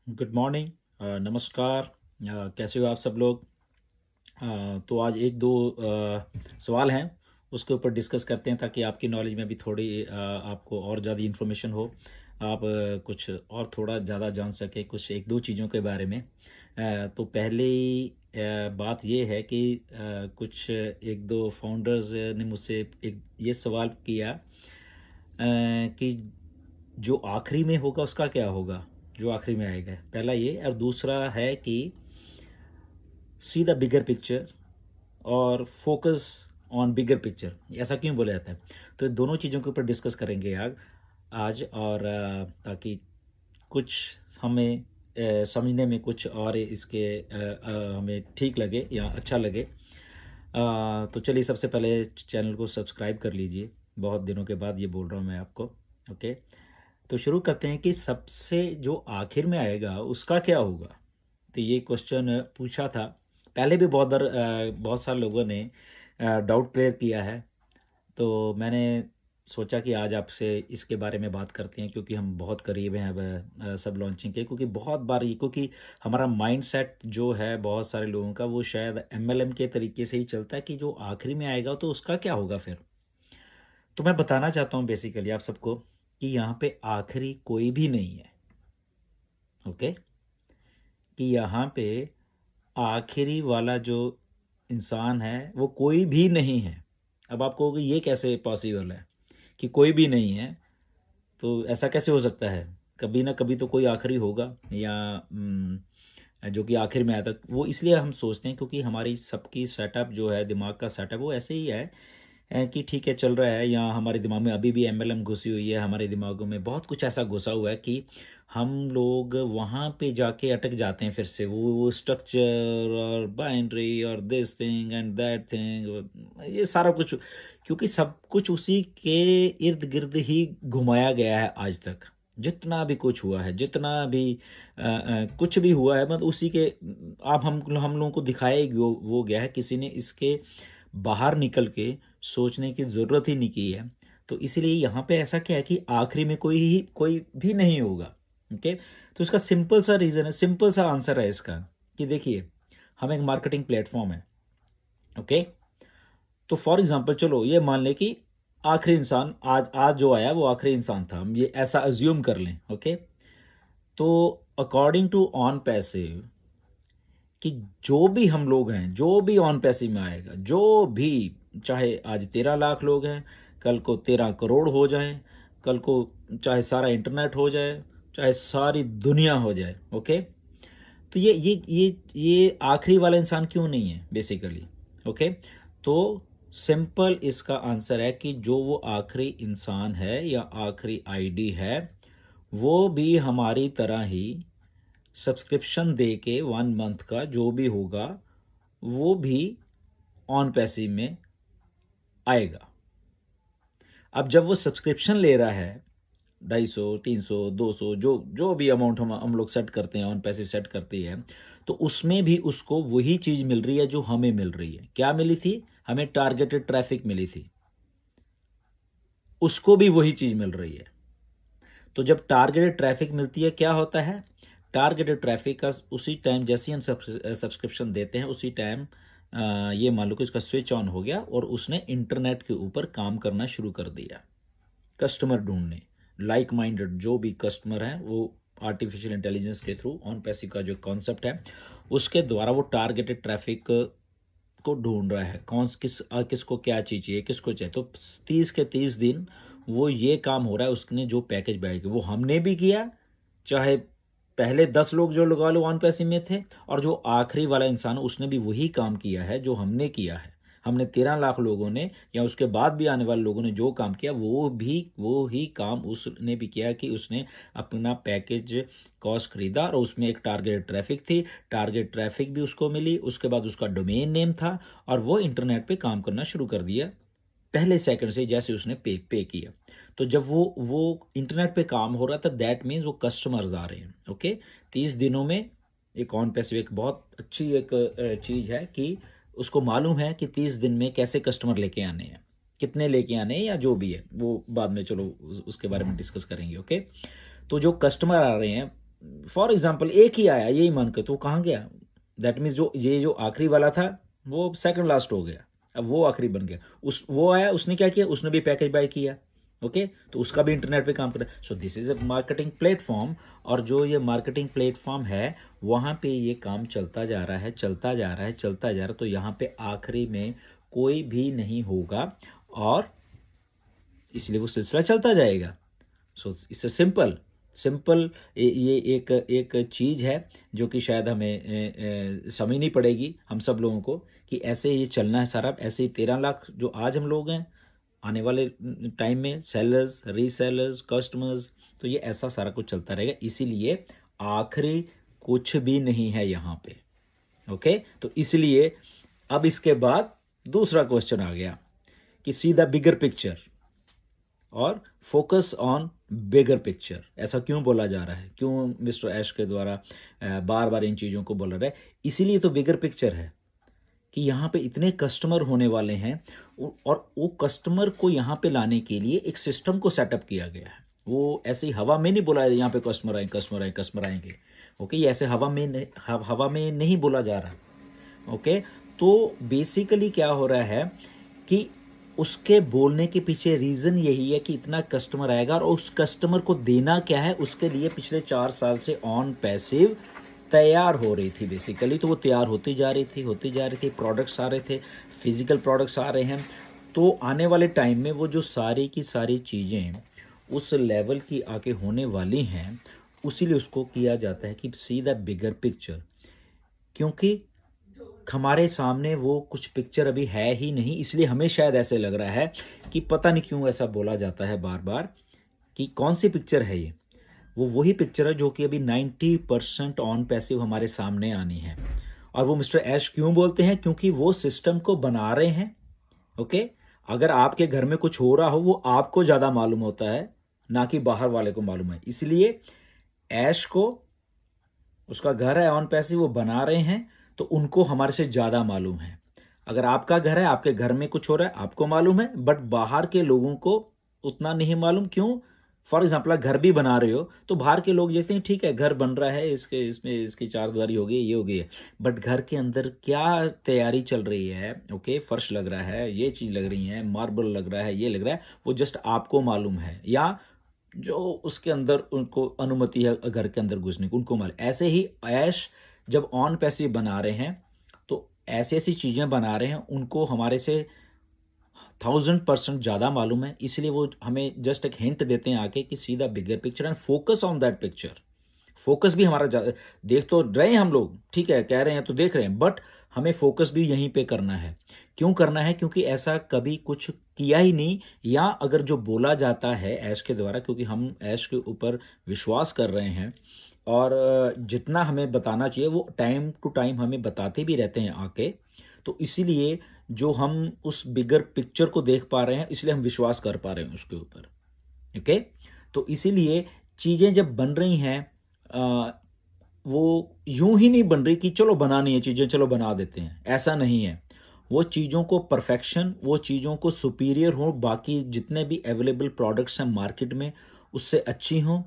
Good morning. नमस्कार। कैसे हो आप सब लोग। तो आज एक दो सवाल हैं, उसके ऊपर डिस्कस करते हैं ताकि आपकी नॉलेज में भी थोड़ी आपको और ज़्यादा इन्फॉर्मेशन हो। आप कुछ और थोड़ा ज़्यादा जान सकें कुछ एक दो चीज़ों के बारे में। तो पहली बात ये है कि कुछ एक दो फाउंडर्स ने मुझसे एक ये सवाल किया कि जो आखिरी में होगा उसका क्या होगा, जो आखिरी में आएगा। पहला ये, और दूसरा है कि सी द बिगर पिक्चर और फोकस ऑन बिगर पिक्चर, ऐसा क्यों बोला जाता है। तो ये दोनों चीज़ों के ऊपर डिस्कस करेंगे आज और ताकि कुछ हमें समझने में कुछ और इसके हमें ठीक लगे या अच्छा लगे। तो चलिए सबसे पहले चैनल को सब्सक्राइब कर लीजिए, बहुत दिनों के बाद ये बोल रहा हूँ मैं आपको। ओके, तो शुरू करते हैं कि सबसे जो आखिर में आएगा उसका क्या होगा। तो ये क्वेश्चन पूछा था पहले भी बहुत बार, बहुत सारे लोगों ने डाउट क्लियर किया है। तो मैंने सोचा कि आज आपसे इसके बारे में बात करते हैं, क्योंकि हम बहुत करीब हैं अब सब लॉन्चिंग के। क्योंकि बहुत बार ये, क्योंकि हमारा माइंडसेट जो है बहुत सारे लोगों का वो शायद एमएलएम के तरीके से ही चलता है कि जो आखिरी में आएगा तो उसका क्या होगा फिर। तो मैं बताना चाहता हूँ बेसिकली आप सबको कि यहाँ पे आखिरी कोई भी नहीं है। ओके, कि यहाँ पे आखिरी वाला जो इंसान है वो कोई भी नहीं है। अब आप कहोगे ये कैसे पॉसिबल है कि कोई भी नहीं है, तो ऐसा कैसे हो सकता है। कभी ना कभी तो कोई आखिरी होगा, या जो कि आखिर में आता वो इसलिए हम सोचते हैं क्योंकि हमारी सबकी सेटअप जो है, दिमाग का सेटअप वो ऐसे ही है कि ठीक है चल रहा है। या हमारे दिमाग में अभी भी एमएलएम घुसी हुई है, हमारे दिमागों में बहुत कुछ ऐसा घुसा हुआ है कि हम लोग वहाँ पे जाके अटक जाते हैं। फिर से वो स्ट्रक्चर और बाइनरी और this thing and that thing, ये सारा कुछ, क्योंकि सब कुछ उसी के इर्द गिर्द ही घुमाया गया है आज तक। जितना भी कुछ हुआ है, जितना भी कुछ भी हुआ है, मतलब उसी के आप हम लोगों को दिखाया ही वो गया है। किसी ने इसके बाहर निकल के सोचने की ज़रूरत ही नहीं की है। तो इसीलिए यहाँ पे ऐसा क्या है कि आखिरी में कोई भी नहीं होगा। ओके, तो इसका सिंपल सा रीज़न है, सिंपल सा आंसर है इसका कि देखिए, हम एक मार्केटिंग प्लेटफॉर्म है। ओके, तो फॉर एग्जांपल चलो ये मान लें कि आखिरी इंसान आज आज जो आया वो आखिरी इंसान था, हम ये ऐसा अज्यूम कर लें। ओके, तो अकॉर्डिंग टू ऑन पैसिव कि जो भी हम लोग हैं, जो भी ऑन पैसिव में आएगा, जो भी, चाहे आज 13 लाख लोग हैं, कल को 13 करोड़ हो जाए, कल को चाहे सारा इंटरनेट हो जाए, चाहे सारी दुनिया हो जाए। ओके, तो ये आखिरी वाला इंसान क्यों नहीं है बेसिकली। ओके, तो सिंपल इसका आंसर है कि जो वो आखिरी इंसान है या आखिरी आईडी है, वो भी हमारी तरह ही सब्सक्रिप्शन दे के 1 मंथ का जो भी होगा वो भी ऑन पैसिव में आएगा। अब जब वो सब्सक्रिप्शन ले रहा है 250, 300, 200, जो जो भी अमाउंट हम लोग सेट करते हैं, ऑन पैसिव सेट करती है, तो उसमें भी उसको वही चीज़ मिल रही है जो हमें मिल रही है। क्या मिली थी हमें? टारगेटेड ट्रैफिक मिली थी, उसको भी वही चीज़ मिल रही है। तो जब टारगेटेड ट्रैफिक मिलती है क्या होता है? टारगेटेड ट्रैफिक का उसी टाइम जैसे ही हम सब्सक्रिप्शन देते हैं उसी टाइम ये मान लो कि उसका स्विच ऑन हो गया और उसने इंटरनेट के ऊपर काम करना शुरू कर दिया, कस्टमर ढूंढने। लाइक माइंडेड जो भी कस्टमर हैं वो आर्टिफिशियल इंटेलिजेंस के थ्रू, ऑन पैसिव का जो कॉन्सेप्ट है उसके द्वारा वो टारगेटेड ट्रैफिक को ढूंढ रहा है। किसको क्या चीज़ चाहिए, किसको चाहिए। तो 30 के 30 दिन वो ये काम हो रहा है। उसने जो पैकेज बाय किया वो हमने भी किया, चाहे पहले 10 लोग जो लगा लो ऑन पैसिव में थे, और जो आखिरी वाला इंसान उसने भी वही काम किया है जो हमने किया है। हमने 13 लाख लोगों ने या उसके बाद भी आने वाले लोगों ने जो काम किया वो ही काम उसने भी किया कि उसने अपना पैकेज कॉस्ट खरीदा और उसमें एक टारगेट ट्रैफिक थी। टारगेट ट्रैफिक भी उसको मिली, उसके बाद उसका डोमेन नेम था और वो इंटरनेट पे काम करना शुरू कर दिया पहले सेकंड से जैसे उसने पे किया। तो जब वो इंटरनेट पे काम हो रहा था, दैट मीन्स वो कस्टमर्स आ रहे हैं। ओके, 30 दिनों में एक ऑन पैसिव एक बहुत अच्छी एक चीज़ है कि उसको मालूम है कि 30 दिन में कैसे कस्टमर लेके आने हैं, कितने लेके आने हैं या जो भी है वो बाद में चलो उसके बारे में डिस्कस करेंगे। ओके, तो जो कस्टमर आ रहे हैं फॉर एग्जाम्पल एक ही आया यही मान के, तो कहाँ गया? दैट मीन्स जो आखिरी वाला था वो सेकंड लास्ट हो गया, अब वो आखिरी बन गया। वो आया, उसने क्या किया, उसने भी पैकेज बाय किया, ओके, तो उसका भी इंटरनेट पे काम कर रहा है। So this is a marketing platform, और जो ये मार्केटिंग प्लेटफॉर्म है वहाँ पे ये काम चलता जा रहा है, चलता जा रहा है, चलता जा रहा है। तो यहाँ पे आखिरी में कोई भी नहीं होगा, और इसलिए वो सिलसिला चलता जाएगा। सो इट्स अ सिंपल ये एक चीज़ है जो कि शायद हमें समझनी पड़ेगी हम सब लोगों को, कि ऐसे ये चलना है सारा। ऐसे ही 13 लाख जो आज हम लोग हैं, आने वाले टाइम में सेलर्स, रीसेलर्स, कस्टमर्स, तो ये ऐसा सारा कुछ चलता रहेगा। इसीलिए आखिरी कुछ भी नहीं है यहाँ पे, ओके। तो इसलिए अब इसके बाद दूसरा क्वेश्चन आ गया कि सी द बिगर पिक्चर और फोकस ऑन बिगर पिक्चर। ऐसा क्यों बोला जा रहा है, क्यों मिस्टर ऐश के द्वारा बार बार इन चीज़ों को बोला रहा है? इसीलिए तो बिगर पिक्चर है कि यहाँ पे इतने कस्टमर होने वाले हैं, और वो कस्टमर को यहाँ पे लाने के लिए एक सिस्टम को सेटअप किया गया है। वो ऐसे ही हवा में नहीं बोला है यहाँ पे कस्टमर आए, कस्टमर आए, कस्टमर आएंगे, ओके। ये ऐसे हवा में नहीं बोला जा रहा, ओके। तो बेसिकली क्या हो रहा है कि उसके बोलने के पीछे रीज़न यही है कि इतना कस्टमर आएगा, और उस कस्टमर को देना क्या है, उसके लिए पिछले 4 साल से ऑन पैसिव तैयार हो रही थी बेसिकली। तो वो तैयार होती जा रही थी, प्रोडक्ट्स आ रहे थे, फिजिकल प्रोडक्ट्स आ रहे हैं। तो आने वाले टाइम में वो जो सारी की सारी चीज़ें उस लेवल की आके होने वाली हैं, उसीलिए उसको किया जाता है कि सी द बिगर पिक्चर, क्योंकि हमारे सामने वो कुछ पिक्चर अभी है ही नहीं। इसलिए हमें शायद ऐसे लग रहा है कि पता नहीं क्यों ऐसा बोला जाता है बार बार कि कौन सी पिक्चर है ये। वो वही पिक्चर है जो कि अभी 90% ऑन पैसिव हमारे सामने आनी है। और वो मिस्टर ऐश क्यों बोलते हैं? क्योंकि वो सिस्टम को बना रहे हैं, ओके। अगर आपके घर में कुछ हो रहा हो वो आपको ज़्यादा मालूम होता है, ना कि बाहर वाले को मालूम है। इसलिए ऐश को, उसका घर है ऑन पैसिव, वो बना रहे हैं, तो उनको हमारे से ज़्यादा मालूम है। अगर आपका घर है, आपके घर में कुछ हो रहा है, आपको मालूम है, बट बाहर के लोगों को उतना नहीं मालूम। क्यों? फॉर एग्जाम्पल घर भी बना रहे हो तो बाहर के लोग देखते हैं ठीक है घर बन रहा है, इसमें इसकी चारदीवारी हो गई, ये हो गई है, बट घर के अंदर क्या तैयारी चल रही है, ओके, फर्श लग रहा है, ये चीज़ लग रही है, मार्बल लग रहा है, ये लग रहा है, वो जस्ट आपको मालूम है, या जो उसके अंदर उनको अनुमति है घर के अंदर घुसने की, उनको मालूम। ऐसे ही ऐश जब ऑन पैसिव बना रहे हैं तो ऐसी ऐसी चीज़ें बना रहे हैं, उनको हमारे से 1000% ज़्यादा मालूम है। इसलिए वो हमें जस्ट एक हिंट देते हैं आके कि see the bigger picture and focus on that picture. Focus भी हमारा देख तो रहे हैं हम लोग, ठीक है, कह रहे हैं तो देख रहे हैं, बट हमें फोकस भी यहीं पे करना है। क्यों करना है? क्योंकि ऐसा कभी कुछ किया ही नहीं, या अगर जो बोला जाता है ऐश के द्वारा, क्योंकि हम ऐश के ऊपर विश्वास कर रहे हैं, और जितना हमें बताना चाहिए वो टाइम टू टाइम हमें बताते भी रहते हैं आके। तो इसीलिए जो हम उस बिगर पिक्चर को देख पा रहे हैं, इसलिए हम विश्वास कर पा रहे हैं उसके ऊपर, ओके। तो इसीलिए चीज़ें जब बन रही हैं, वो यूं ही नहीं बन रही कि चलो बनानी है चीज़ें, चलो बना देते हैं, ऐसा नहीं है। वो चीज़ों को परफेक्शन, वो चीज़ों को सुपीरियर हो, बाकी जितने भी अवेलेबल प्रोडक्ट्स हैं मार्केट में उससे अच्छी हों,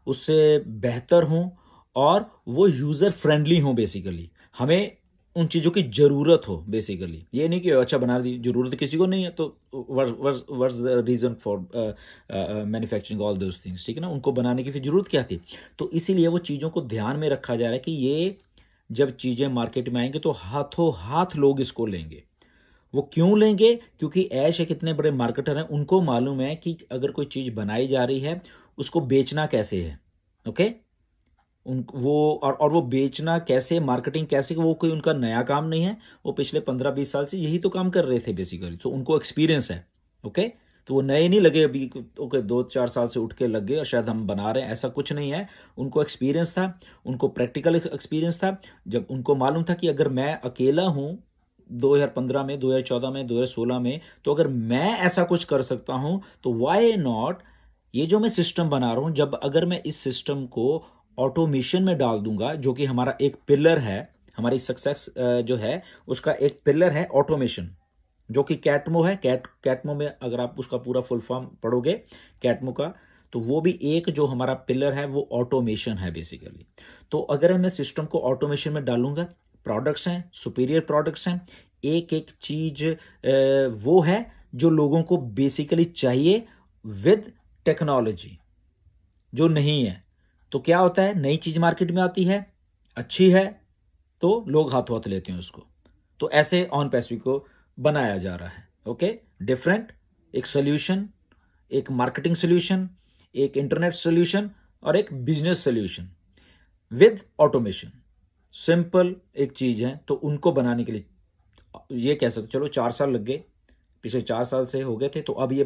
उससे बेहतर हों, और वो यूज़र फ्रेंडली हों। बेसिकली हमें उन चीज़ों की ज़रूरत हो, बेसिकली ये नहीं कि अच्छा बना दी, ज़रूरत किसी को नहीं है तो what's the reason for manufacturing all those things, ठीक है ना, उनको बनाने की फिर ज़रूरत क्या थी। तो इसीलिए वो चीज़ों को ध्यान में रखा जा रहा है कि ये जब चीज़ें मार्केट में आएंगे तो हाथों हाथ लोग इसको लेंगे। वो क्यों लेंगे? क्योंकि ऐश एक इतने बड़े मार्केटर हैं, उनको मालूम है कि अगर कोई चीज़ बनाई जा रही है उसको बेचना कैसे है, ओके। उन वो और वो बेचना कैसे, मार्केटिंग कैसे, वो कोई उनका नया काम नहीं है। वो पिछले 15-20 साल से यही तो काम कर रहे थे बेसिकली, तो उनको एक्सपीरियंस है, ओके। तो वो नए नहीं लगे अभी, ओके 2-4 साल से उठ के लग गए और शायद हम बना रहे हैं, ऐसा कुछ नहीं है। उनको एक्सपीरियंस था, उनको प्रैक्टिकल एक्सपीरियंस था। जब उनको मालूम था कि अगर मैं अकेला हूँ 2015 में, 2014 में, 2016 में, तो अगर मैं ऐसा कुछ कर सकता हूँ तो वाई नॉट ये जो मैं सिस्टम बना रहा हूँ, जब अगर मैं इस सिस्टम को ऑटोमेशन में डाल दूंगा, जो कि हमारा एक पिलर है, हमारी सक्सेस जो है उसका एक पिलर है ऑटोमेशन, जो कि कैटमो है। कैटमो में अगर आप उसका पूरा फुल फॉर्म पढ़ोगे कैटमो का, तो वो भी एक जो हमारा पिलर है वो ऑटोमेशन है बेसिकली। तो अगर मैं सिस्टम को ऑटोमेशन में डालूंगा, प्रोडक्ट्स हैं, सुपीरियर प्रोडक्ट्स हैं, एक एक चीज वो है जो लोगों को बेसिकली चाहिए विद टेक्नोलॉजी जो नहीं है। तो क्या होता है, नई चीज मार्केट में आती है, अच्छी है, तो लोग हाथों हाथ लेते हैं उसको। तो ऐसे ऑन पैसिव को बनाया जा रहा है। ओके, डिफरेंट, एक सोल्यूशन, एक मार्केटिंग सोल्यूशन, एक इंटरनेट सोल्यूशन और एक business solution with automation. Simple एक चीज है, तो उनको बनाने के लिए ये कह सकते चलो 4 साल लग गए, पिछले 4 साल से हो गए थे। तो अब ये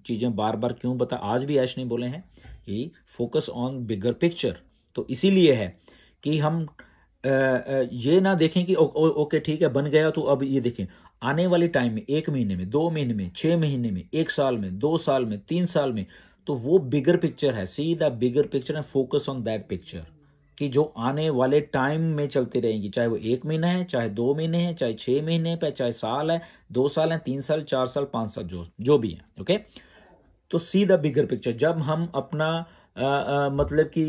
चीजें बार बार क्यों बता, आज भी ऐश नहीं बोले हैं कि फोकस ऑन बिगर पिक्चर। तो इसीलिए है कि हम ये ना देखें कि ओके ठीक है बन गया, तो अब ये देखें आने वाले टाइम में 1 महीने में, 2 महीने में, 6 महीने में, 1 साल में, 2 साल में, 3 साल में, तो वो बिगर पिक्चर है। See the bigger picture and focus on that picture कि जो आने वाले टाइम में चलती रहेंगी, चाहे वो 1 महीना है, चाहे 2 महीने है, चाहे 6 महीने है, चाहे साल है, 2 साल है, 3 साल, 4 साल, 5 साल, जो भी है। ओके, तो सी द बिगर पिक्चर। जब हम अपना मतलब कि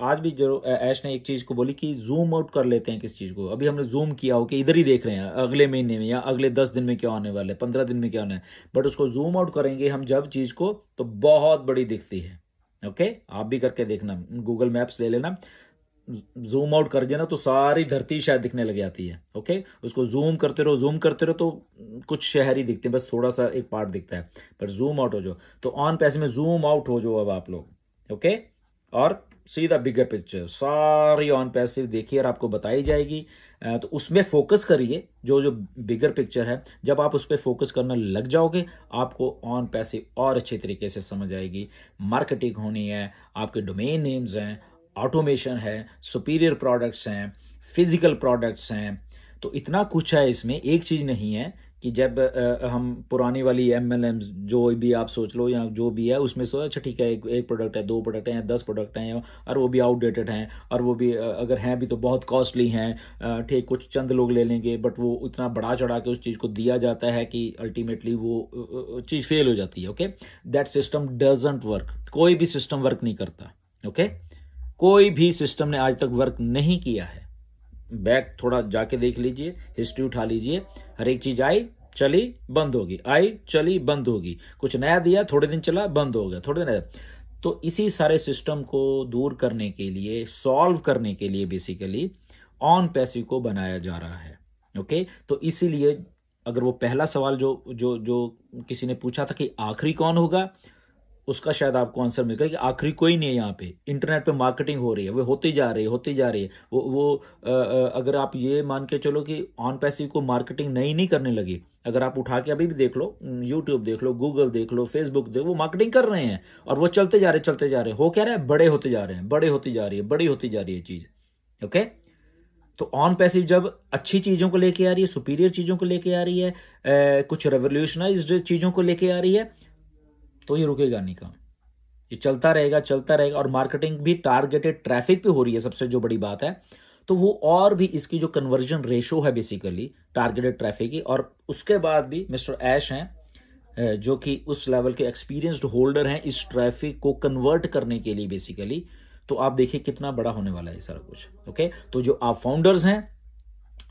आज भी जो ऐश ने एक चीज को बोली कि जूम आउट कर लेते हैं किस चीज को। अभी हमने जूम किया हो कि इधर ही देख रहे हैं अगले महीने में या अगले 10 दिन में क्या होने वाला है, 15 दिन में क्या होना है, बट उसको जूम आउट करेंगे हम जब चीज को, तो बहुत बड़ी दिखती है। ओके, आप भी करके देखना, गूगल मैप्स ले लेना, जूम आउट कर देना तो सारी धरती शायद दिखने लग जाती है। ओके, उसको जूम करते रहो, जूम करते रहो, तो कुछ शहर ही दिखते हैं, बस थोड़ा सा एक पार्ट दिखता है। पर जूम आउट हो जाओ, तो ऑन पैसे में जूम आउट हो जाओ अब आप लोग। ओके, और सीधा बिगर पिक्चर सारी ऑन पैसिव देखिए और आपको बताई जाएगी। तो उसमें फोकस करिए, जो जो बिगर पिक्चर है, जब आप उस पर फोकस करना लग जाओगे, आपको ऑन पैसिव और अच्छे तरीके से समझ आएगी। मार्केटिंग होनी है, आपके डोमेन नेम्स हैं, ऑटोमेशन है, सुपीरियर प्रोडक्ट्स हैं, फिजिकल प्रोडक्ट्स हैं, तो इतना कुछ है इसमें। एक चीज़ नहीं है कि जब हम पुरानी वाली MLM जो भी आप सोच लो या जो भी है उसमें सो अच्छा ठीक है, एक प्रोडक्ट है, 2 प्रोडक्ट हैं, 10 प्रोडक्ट हैं, और वो भी आउटडेटेड हैं, और वो भी अगर हैं भी तो बहुत कॉस्टली हैं। ठीक, कुछ चंद लोग ले लेंगे, बट वो इतना बढ़ा चढ़ा के उस चीज़ को दिया जाता है कि अल्टीमेटली वो चीज़ फेल हो जाती है। Okay, that system doesn't work. कोई भी सिस्टम वर्क नहीं करता। ओके, कोई भी सिस्टम ने आज तक वर्क नहीं किया है। बैक थोड़ा जाके देख लीजिए, हिस्ट्री उठा लीजिए, हर एक चीज आई चली बंद होगी, आई चली बंद होगी, कुछ नया दिया थोड़े दिन चला बंद हो गया, थोड़े नया। तो इसी सारे सिस्टम को दूर करने के लिए, सॉल्व करने के लिए बेसिकली ऑन पैसिव को बनाया जा रहा है। ओके, तो इसीलिए अगर वो पहला सवाल जो जो जो किसी ने पूछा था कि आखिरी कौन होगा, उसका शायद आपको आंसर मिल गया कि आखिरी कोई नहीं है। यहाँ पे इंटरनेट पे मार्केटिंग हो रही है, वो होती जा रही है, होती जा रही है। अगर आप ये मान के चलो कि ऑन पैसिव को मार्केटिंग नहीं करने लगी, अगर आप उठा के अभी भी देख लो, यूट्यूब देख लो, गूगल देख लो, फेसबुक देख, वो मार्केटिंग कर रहे हैं और वो चलते जा रहे, चलते जा रहे हैं। हो क्या रहा है, बड़े होते जा रहे हैं, बड़े होती जा रही है, बड़ी होती जा रही है चीज। ओके, तो ऑन पैसिव जब अच्छी चीजों को लेके आ रही है, सुपीरियर चीजों को लेके आ रही है, कुछ रेवोल्यूशनाइज्ड चीजों को लेके आ रही है, तो ये रुकेगा नहीं काम, ये चलता रहेगा, चलता रहेगा। और मार्केटिंग भी टारगेटेड ट्रैफिक पे हो रही है, सबसे जो बड़ी बात है। तो वो और भी इसकी जो कन्वर्जन रेशो है बेसिकली टारगेटेड ट्रैफिक की, और उसके बाद भी मिस्टर ऐश हैं जो कि उस लेवल के एक्सपीरियंस्ड होल्डर हैं इस ट्रैफिक को कन्वर्ट करने के लिए बेसिकली। तो आप देखिए कितना बड़ा होने वाला है सारा कुछ। ओके, तो जो आप फाउंडर्स हैं,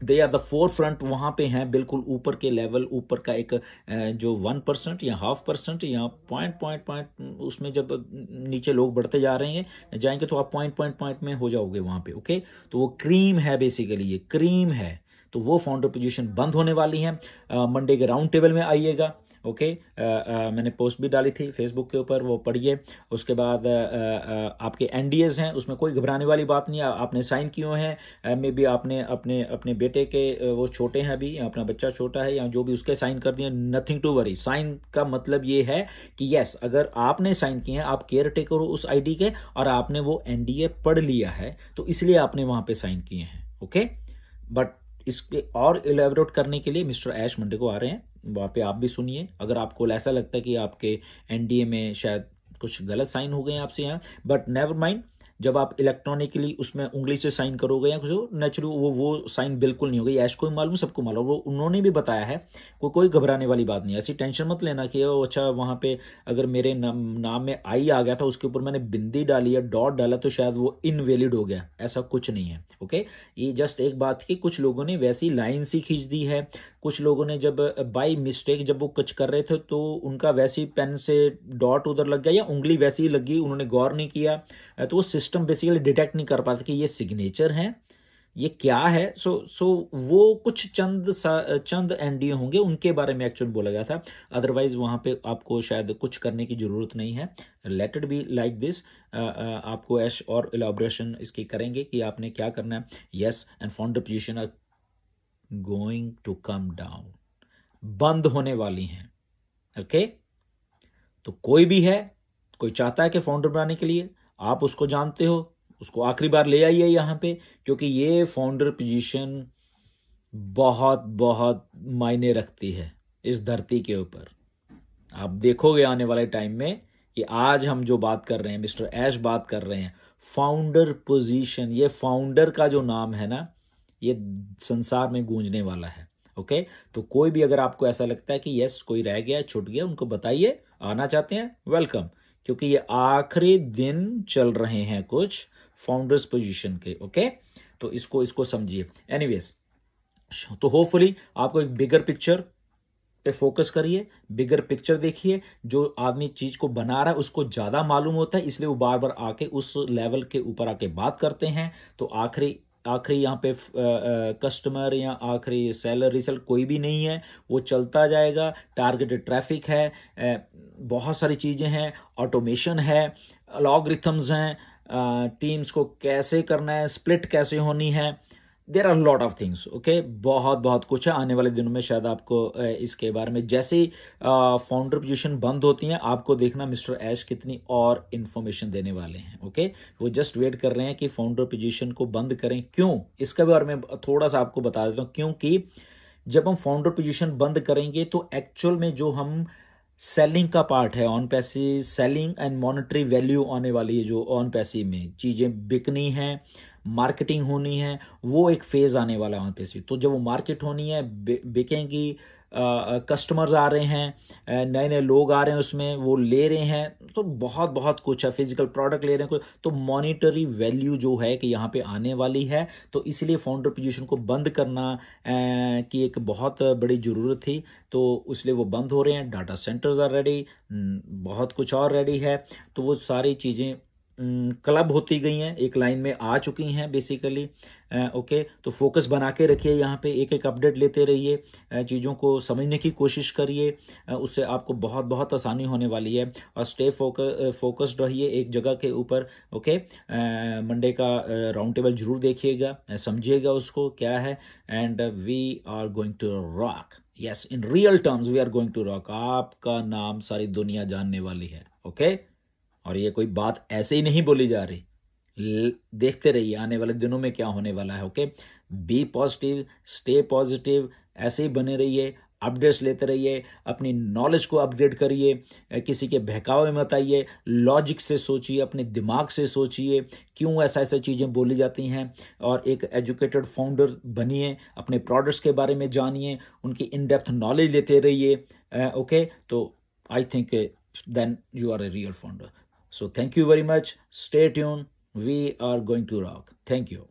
they are the forefront, वहां पे हैं बिल्कुल ऊपर के लेवल, ऊपर का एक जो 1% या 0.5% या पॉइंट उसमें जब नीचे लोग बढ़ते जा रहे हैं जाएंगे, तो आप पॉइंट में हो जाओगे वहां पे। ओके, तो वो क्रीम है बेसिकली, ये क्रीम है। तो वो फाउंडर पोजीशन बंद होने वाली है। मंडे के राउंड टेबल में आइएगा। ओके, मैंने पोस्ट भी डाली थी फेसबुक के ऊपर, वो पढ़िए। उसके बाद आपके NDAs हैं, उसमें कोई घबराने वाली बात नहीं है। आपने साइन किए हैं, मे बी आपने अपने अपने बेटे के, वो छोटे हैं अभी, अपना बच्चा छोटा है या जो भी, उसके साइन कर दिए, नथिंग टू वरी। साइन का मतलब ये है कि यस, अगर आपने साइन किए हैं, आप केयर टेकर हो उस ID के, और आपने वो NDA पढ़ लिया है, तो इसलिए आपने वहां पे साइन किए हैं। ओके, बट इसके और इलेबोरेट करने के लिए मिस्टर ऐश मंडे को आ रहे हैं, वहाँ पे आप भी सुनिए। अगर आपको ऐसा लगता है कि आपके NDA में शायद कुछ गलत साइन हो गए हैं आपसे यहाँ, बट नेवर माइंड, जब आप इलेक्ट्रॉनिकली उसमें उंगली से साइन करोगे या कुछ, नेचुरल वो साइन बिल्कुल नहीं होगी। ऐश को भी मालूम, सबको मालूम, वो उन्होंने भी बताया है। कोई घबराने वाली बात नहीं है, ऐसी टेंशन मत लेना कि ओ अच्छा वहाँ पे अगर मेरे नाम में आई आ गया था, उसके ऊपर मैंने बिंदी डाली है, डॉट डाला, तो शायद वो इनवैलिड हो गया। ऐसा कुछ नहीं है। ओके, ये जस्ट एक बात की, कुछ लोगों ने वैसी लाइन सी खींच दी है। कुछ लोगों ने जब बाई मिस्टेक जब वो कुछ कर रहे थे तो उनका वैसे ही पेन से डॉट उधर लग गया या उंगली वैसी ही लगी, उन्होंने गौर नहीं किया, तो वो सिस्टम बेसिकली डिटेक्ट नहीं कर पाता कि ये सिग्नेचर है, ये क्या है। सो वो कुछ चंद एनडीए होंगे, उनके बारे में एक्चुअली बोला गया था। अदरवाइज वहाँ पे आपको शायद कुछ करने की ज़रूरत नहीं है। Let it be like this. आपको ऐश और इलाबोरेशन इसकी करेंगे कि आपने क्या करना है। Yes, and founder position are going to come down, बंद होने वाली हैं। ओके, तो कोई भी है, कोई चाहता है कि फाउंडर बनाने के लिए, आप उसको जानते हो, उसको आखिरी बार ले आइए यहाँ पे, क्योंकि ये फाउंडर पोजीशन बहुत बहुत मायने रखती है इस धरती के ऊपर। आप देखोगे आने वाले टाइम में कि आज हम जो बात कर रहे हैं, मिस्टर ऐश बात कर रहे हैं, फाउंडर पोजीशन, ये फाउंडर का जो नाम है ना, ये संसार में गूंजने वाला है। ओके, तो कोई भी अगर आपको ऐसा लगता है कि यस कोई रह गया, छूट गया, उनको बताइए। आना चाहते हैं, वेलकम, क्योंकि ये आखिरी दिन चल रहे हैं कुछ फाउंडर्स पोजीशन के। ओके, तो इसको समझिए। एनीवेज, तो होपफुली आपको एक बिगर पिक्चर पे फोकस करिए, बिगर पिक्चर देखिए। जो आदमी चीज को बना रहा है उसको ज्यादा मालूम होता है, इसलिए वो बार बार आके उस लेवल के ऊपर आके बात करते हैं। तो आखिरी आखिरी यहाँ पे कस्टमर या आखिरी सेलर रिसेलर कोई भी नहीं है, वो चलता जाएगा। टारगेटेड ट्रैफिक है, बहुत सारी चीज़ें हैं, ऑटोमेशन है, अलॉग्रिथम्स हैं, टीम्स को कैसे करना है, स्प्लिट कैसे होनी है, there are lot of things. Okay, बहुत बहुत कुछ है। आने वाले दिनों में शायद आपको इसके बारे में, जैसे ही फाउंडर पोजीशन बंद होती हैं, आपको देखना मिस्टर ऐश कितनी और इन्फॉर्मेशन देने वाले हैं। ओके, वो जस्ट वेट कर रहे हैं कि फाउंडर पोजीशन को बंद करें। क्यों, इसके बारे में थोड़ा सा आपको बता देता हूँ। क्योंकि जब हम फाउंडर पोजीशन बंद करेंगे तो एक्चुअल में जो हम सेलिंग का पार्ट है, on passive selling and monetary value आने वाली है, जो ऑन पैसिव में चीज़ें बिकनी हैं, मार्केटिंग होनी है, वो एक फेज आने वाला है ऑन पैसिव। तो जब वो मार्केट होनी है, बिकेंगी, कस्टमर्स आ रहे हैं, नए नए लोग आ रहे हैं, उसमें वो ले रहे हैं, तो बहुत बहुत कुछ है, फिजिकल प्रोडक्ट ले रहे हैं कोई, तो मॉनिटरी वैल्यू जो है कि यहाँ पे आने वाली है। तो इसलिए फाउंडर पोजीशन को बंद करना की एक बहुत बड़ी ज़रूरत थी, तो इसलिए वो बंद हो रहे हैं। डाटा सेंटर्स आर रेडी, बहुत कुछ और रेडी है। तो वो सारी चीज़ें क्लब होती गई हैं, एक लाइन में आ चुकी हैं बेसिकली। ओके, तो फोकस बना के रखिए, यहाँ पे एक एक अपडेट लेते रहिए, चीज़ों को समझने की कोशिश करिए, उससे आपको बहुत बहुत आसानी होने वाली है। और स्टे फोकस्ड रहिए एक जगह के ऊपर। ओके, मंडे का राउंड टेबल जरूर देखिएगा, समझिएगा उसको क्या है। And we are going to rock, yes, in real terms we are going to rock. आपका नाम सारी दुनिया जानने वाली है। ओके, और ये कोई बात ऐसे ही नहीं बोली जा रही। देखते रहिए आने वाले दिनों में क्या होने वाला है। Okay, be positive, stay positive, ऐसे ही बने रहिए, अपडेट्स लेते रहिए, अपनी नॉलेज को अपग्रेड करिए, किसी के बहकावे में मत आइए, लॉजिक से सोचिए, अपने दिमाग से सोचिए क्यों ऐसा ऐसा चीज़ें बोली जाती हैं, और एक एजुकेटेड फाउंडर बनिए, अपने प्रोडक्ट्स के बारे में जानिए, उनकी इन डेप्थ नॉलेज लेते रहिए। ओके, तो I think then you are a real founder. So thank you very much. Stay tuned. We are going to rock. Thank you.